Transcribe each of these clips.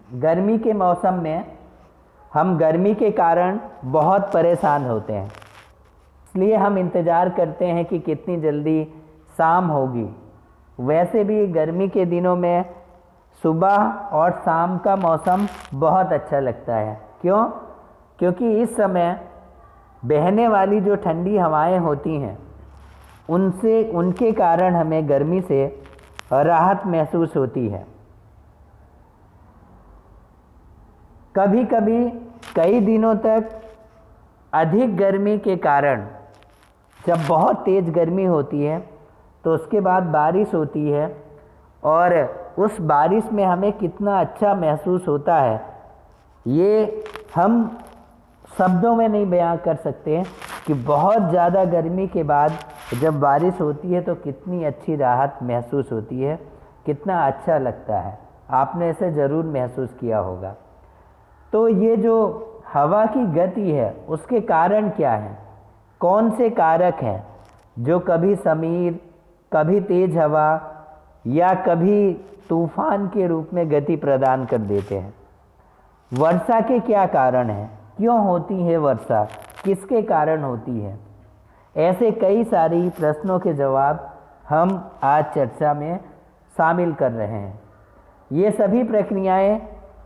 गर्मी के मौसम में हम गर्मी के कारण बहुत परेशान होते हैं, इसलिए हम इंतज़ार करते हैं कि कितनी जल्दी शाम होगी। वैसे भी गर्मी के दिनों में सुबह और शाम का मौसम बहुत अच्छा लगता है। क्यों? क्योंकि इस समय बहने वाली जो ठंडी हवाएं होती हैं उनके कारण हमें गर्मी से राहत महसूस होती है। कभी कभी कई दिनों तक अधिक गर्मी के कारण जब बहुत तेज़ गर्मी होती है तो उसके बाद बारिश होती है, और उस बारिश में हमें कितना अच्छा महसूस होता है ये हम शब्दों में नहीं बयां कर सकते कि बहुत ज़्यादा गर्मी के बाद जब बारिश होती है तो कितनी अच्छी राहत महसूस होती है, कितना अच्छा लगता है। आपने इसे ज़रूर महसूस किया होगा। तो ये जो हवा की गति है उसके कारण क्या हैं? कौन से कारक हैं जो कभी समीर, कभी तेज हवा या कभी तूफान के रूप में गति प्रदान कर देते हैं? वर्षा के क्या कारण हैं? क्यों होती है वर्षा? किसके कारण होती है? ऐसे कई सारी प्रश्नों के जवाब हम आज चर्चा में शामिल कर रहे हैं। ये सभी प्रक्रियाएं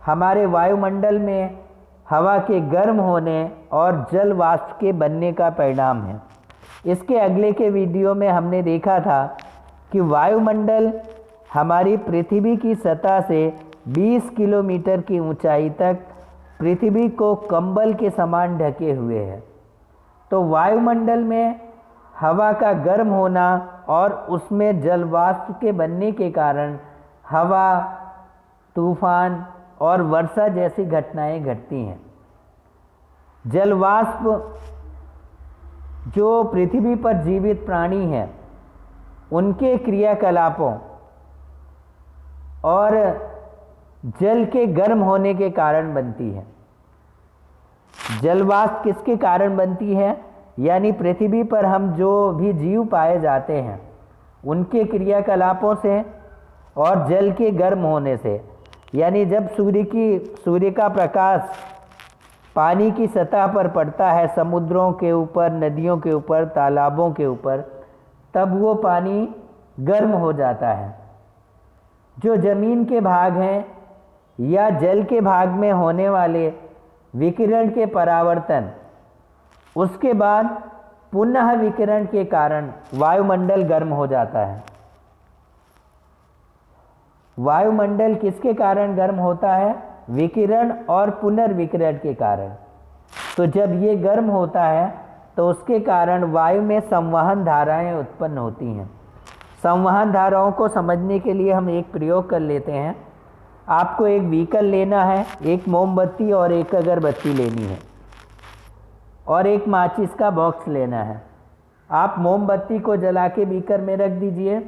हमारे वायुमंडल में हवा के गर्म होने और जल वाष्प के बनने का परिणाम है। इसके अगले के वीडियो में हमने देखा था कि वायुमंडल हमारी पृथ्वी की सतह से 20 किलोमीटर की ऊंचाई तक पृथ्वी को कंबल के समान ढके हुए है। तो वायुमंडल में हवा का गर्म होना और उसमें जल वाष्प के बनने के कारण हवा, तूफान और वर्षा जैसी घटनाएं घटती हैं। जल वाष्प जो पृथ्वी पर जीवित प्राणी हैं उनके क्रियाकलापों और जल के गर्म होने के कारण बनती है। जल वाष्प किसके कारण बनती है? यानी पृथ्वी पर हम जो भी जीव पाए जाते हैं उनके क्रियाकलापों से और जल के गर्म होने से। यानी जब सूर्य का प्रकाश पानी की सतह पर पड़ता है, समुद्रों के ऊपर, नदियों के ऊपर, तालाबों के ऊपर, तब वो पानी गर्म हो जाता है। जो ज़मीन के भाग हैं या जल के भाग में होने वाले विकिरण के परावर्तन, उसके बाद पुनः विकिरण के कारण वायुमंडल गर्म हो जाता है। वायुमंडल किसके कारण गर्म होता है? विकिरण और पुनर्विकिरण के कारण। तो जब ये गर्म होता है तो उसके कारण वायु में संवहन धाराएं उत्पन्न होती हैं। संवहन धाराओं को समझने के लिए हम एक प्रयोग कर लेते हैं। आपको एक व्हीकल लेना है, एक मोमबत्ती और एक अगरबत्ती लेनी है और एक माचिस का बॉक्स लेना है। आप मोमबत्ती को जला के बीकर में रख दीजिए।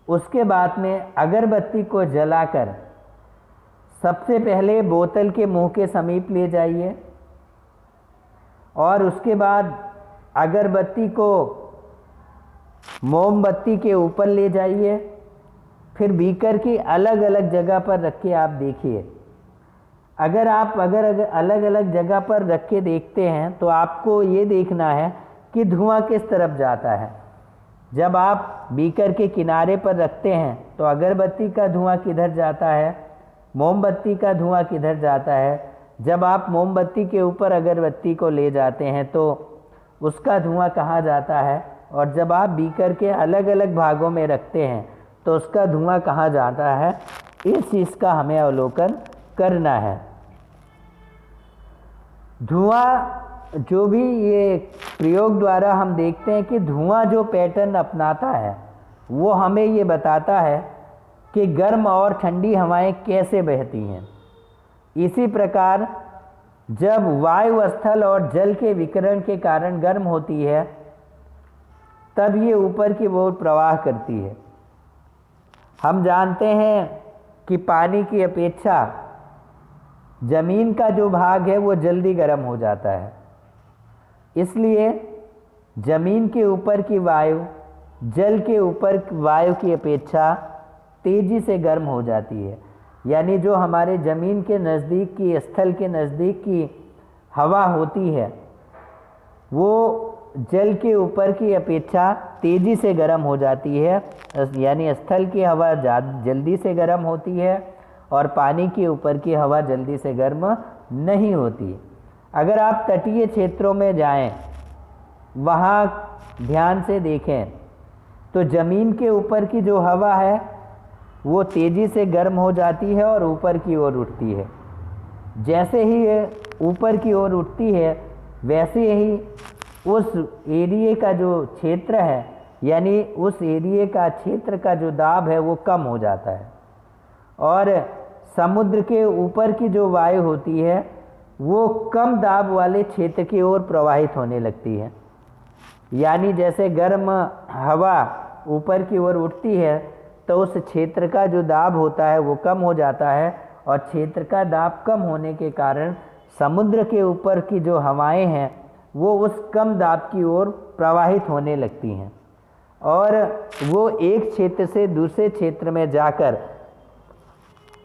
उसके बाद में अगरबत्ती को जलाकर सबसे पहले बोतल के मुंह के समीप ले जाइए और उसके बाद अगरबत्ती को मोमबत्ती के ऊपर ले जाइए। फिर बीकर की अलग अलग जगह पर रख के आप देखिए। अगर अलग अलग जगह पर रख के देखते हैं तो आपको ये देखना है कि धुआं किस तरफ जाता है। जब आप बीकर के किनारे पर रखते हैं तो अगरबत्ती का धुआं किधर जाता है, मोमबत्ती का धुआं किधर जाता है। जब आप मोमबत्ती के ऊपर अगरबत्ती को ले जाते हैं तो उसका धुआं कहाँ जाता है, और जब आप बीकर के अलग अलग भागों में रखते हैं तो उसका धुआं कहाँ जाता है, इस चीज़ का हमें अवलोकन करना है। धुआं जो भी ये प्रयोग द्वारा हम देखते हैं कि धुआं जो पैटर्न अपनाता है वो हमें ये बताता है कि गर्म और ठंडी हवाएं कैसे बहती हैं। इसी प्रकार जब वायु, स्थल और जल के विकिरण के कारण गर्म होती है तब ये ऊपर की ओर प्रवाह करती है। हम जानते हैं कि पानी की अपेक्षा ज़मीन का जो भाग है वो जल्दी गर्म हो जाता है, इसलिए ज़मीन के ऊपर की वायु जल के ऊपर वायु की अपेक्षा तेज़ी से गर्म हो जाती है। यानी जो हमारे ज़मीन के नज़दीक की, स्थल के नज़दीक की हवा होती है वो जल के ऊपर की अपेक्षा तेज़ी से गर्म हो जाती है। यानी स्थल की हवा जल्दी से गर्म होती है और पानी के ऊपर की हवा जल्दी से गर्म नहीं होती। अगर आप तटीय क्षेत्रों में जाएं, वहाँ ध्यान से देखें तो ज़मीन के ऊपर की जो हवा है वो तेज़ी से गर्म हो जाती है और ऊपर की ओर उठती है। जैसे ही ये ऊपर की ओर उठती है वैसे ही उस एरिए का जो क्षेत्र है, यानी उस एरिए का क्षेत्र का जो दाब है वो कम हो जाता है और समुद्र के ऊपर की जो वायु होती है वो कम दाब वाले क्षेत्र की ओर प्रवाहित होने लगती है। यानी जैसे गर्म हवा ऊपर की ओर उठती है तो उस क्षेत्र का जो दाब होता है वो कम हो जाता है और क्षेत्र का दाब कम होने के कारण समुद्र के ऊपर की जो हवाएं हैं वो उस कम दाब की ओर प्रवाहित होने लगती हैं और वो एक क्षेत्र से दूसरे क्षेत्र में जाकर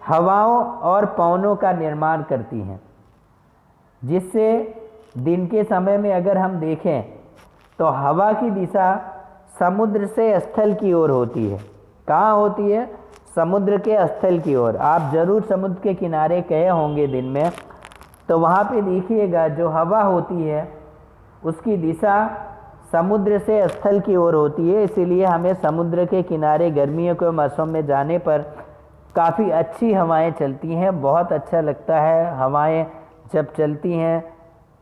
हवाओं और पवनों का निर्माण करती हैं, जिससे दिन के समय में अगर हम देखें तो हवा की दिशा समुद्र से स्थल की ओर होती है। कहाँ होती है? समुद्र के स्थल की ओर। आप ज़रूर समुद्र के किनारे गए होंगे दिन में, तो वहाँ पे देखिएगा जो हवा होती है उसकी दिशा समुद्र से स्थल की ओर होती है। इसीलिए हमें समुद्र के किनारे गर्मियों के मौसम में जाने पर काफ़ी अच्छी हवाएं चलती हैं, बहुत अच्छा लगता है। हवाएं जब चलती हैं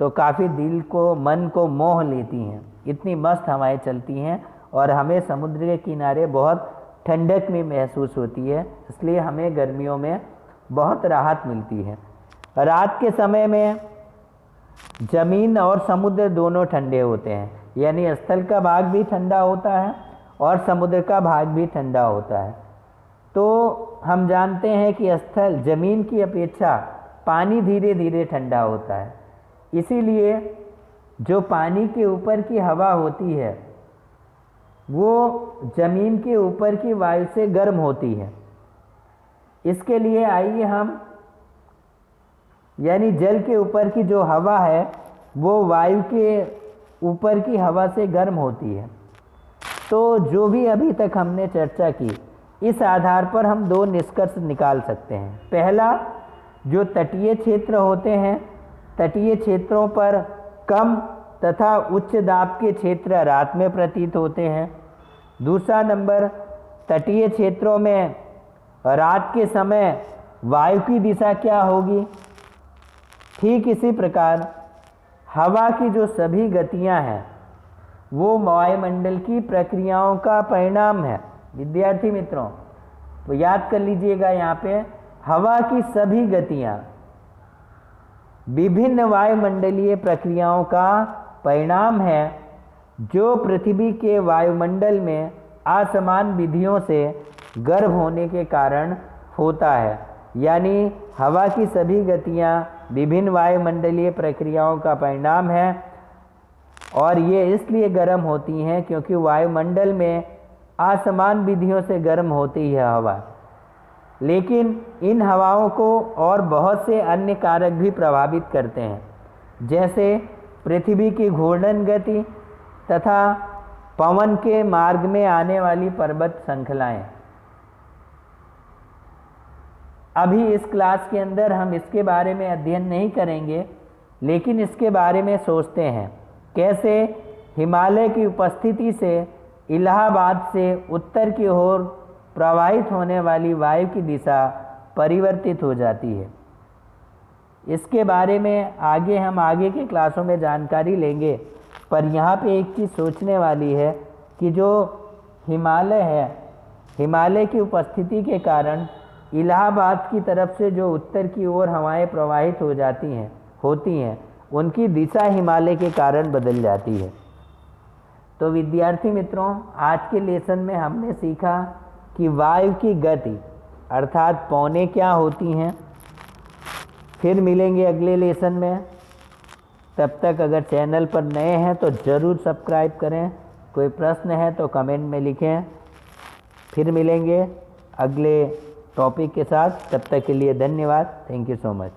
तो काफ़ी दिल को, मन को मोह लेती हैं, इतनी मस्त हवाएं चलती हैं और हमें समुद्र के किनारे बहुत ठंडक में महसूस होती है। इसलिए हमें गर्मियों में बहुत राहत मिलती है। रात के समय में ज़मीन और समुद्र दोनों ठंडे होते हैं, यानी स्थल का भाग भी ठंडा होता है और समुद्र का भाग भी ठंडा होता है। तो हम जानते हैं कि स्थल ज़मीन की अपेक्षा पानी धीरे धीरे ठंडा होता है। इसीलिए जो पानी के ऊपर की हवा होती है वो ज़मीन के ऊपर की वायु से गर्म होती है। इसके लिए आइए हम, यानी जल के ऊपर की जो हवा है वो वायु के ऊपर की हवा से गर्म होती है। तो जो भी अभी तक हमने चर्चा की, इस आधार पर हम दो निष्कर्ष निकाल सकते हैं। पहला, जो तटीय क्षेत्र होते हैं, तटीय क्षेत्रों पर कम तथा उच्च दाब के क्षेत्र रात में प्रतीत होते हैं। दूसरा नंबर, तटीय क्षेत्रों में रात के समय वायु की दिशा क्या होगी? ठीक इसी प्रकार हवा की जो सभी गतियां हैं वो वायुमंडल की प्रक्रियाओं का परिणाम है। विद्यार्थी मित्रों, तो याद कर लीजिएगा, यहाँ पे हवा की सभी गतियां विभिन्न वायुमंडलीय प्रक्रियाओं का परिणाम है जो पृथ्वी के वायुमंडल में असमान विधियों से गर्भ होने के कारण होता है। यानी हवा की सभी गतियां विभिन्न वायुमंडलीय प्रक्रियाओं का परिणाम है और ये इसलिए गर्म होती हैं क्योंकि वायुमंडल में असमान विधियों से गर्म होती है हवा। लेकिन इन हवाओं को और बहुत से अन्य कारक भी प्रभावित करते हैं, जैसे पृथ्वी की घूर्णन गति तथा पवन के मार्ग में आने वाली पर्वत श्रृंखलाएं। अभी इस क्लास के अंदर हम इसके बारे में अध्ययन नहीं करेंगे, लेकिन इसके बारे में सोचते हैं कैसे हिमालय की उपस्थिति से इलाहाबाद से उत्तर की ओर प्रवाहित होने वाली वायु की दिशा परिवर्तित हो जाती है। इसके बारे में हम आगे के क्लासों में जानकारी लेंगे, पर यहाँ पे एक चीज़ सोचने वाली है कि जो हिमालय है, हिमालय की उपस्थिति के कारण इलाहाबाद की तरफ से जो उत्तर की ओर हवाएं प्रवाहित होती हैं, उनकी दिशा हिमालय के कारण बदल जाती है। तो विद्यार्थी मित्रों, आज के लेसन में हमने सीखा कि वायु की गति अर्थात पौने क्या होती हैं। फिर मिलेंगे अगले लेसन में। तब तक अगर चैनल पर नए हैं तो ज़रूर सब्सक्राइब करें। कोई प्रश्न है तो कमेंट में लिखें। फिर मिलेंगे अगले टॉपिक के साथ। तब तक के लिए धन्यवाद। Thank you so much.